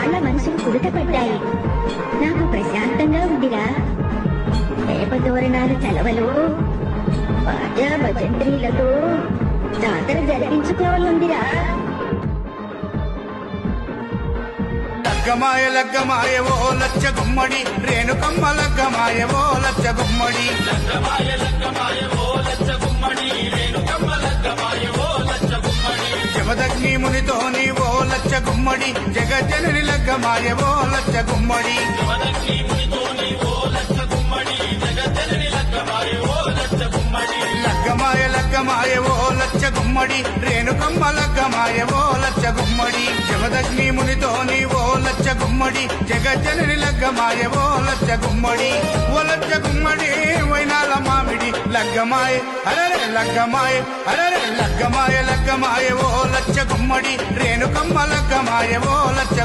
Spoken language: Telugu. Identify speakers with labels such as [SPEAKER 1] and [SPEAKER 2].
[SPEAKER 1] వాళ్ళ మనసులు కుదుటపడ్డాయి. నాకు ప్రశాంతంగా ఉందిరా. వేపతోరణాలు చలవలు బాజా భజంత్రీలతో జాతర జరిపించుకోవాలందిరా.
[SPEAKER 2] లగ్గమాయ లగ్గమాయ ఓ లచ్చ గుమ్మడి, రేణుకమ్మ లగ్గమాయ ఓ లచ్చ గుమ్మడి. లగ్గమాయ లగ్గమాయ ఓ లచ్చ గుమ్మడి, రేణుకమ్మ లగ్గమాయ ఓ లచ్చ గుమ్మడి. జమదగ్ని మునితోని ఓ లచ్చ గుమ్మడి, జగజ్జనని లగ్గమాయ ఓ లచ్చ గుమ్మడి. జమదగ్ని మునితోని ఓ లచ్చ గుమ్మడి, జగజ్జనని లగ్గమాయ ఓ లచ్చ గుమ్మడి. లగ్గమాయ లగ్గమాయ ఓ లచ్చ గుమ్మడి, రేణుకమ్మ లగ్గమాయ ఓ లచ్చ గుమ్మడి. జమదగ్ని మునితోని ఓ లచ్చ గుమ్మడి, జగజ్జనని లగ్గమాయ ఓ లచ్చ గుమ్మడి. ఓ లచ్చ గుమ్మడి వైనాల మామిడి లగ్గమాయ అరరే లగ్గమాయ అరరే లగ్గమాయ లగ్గమాయ ఓ లచ్చ గుమ్మడి, రేణుకమ్మ లగ్గమాయ ఓ లచ్చ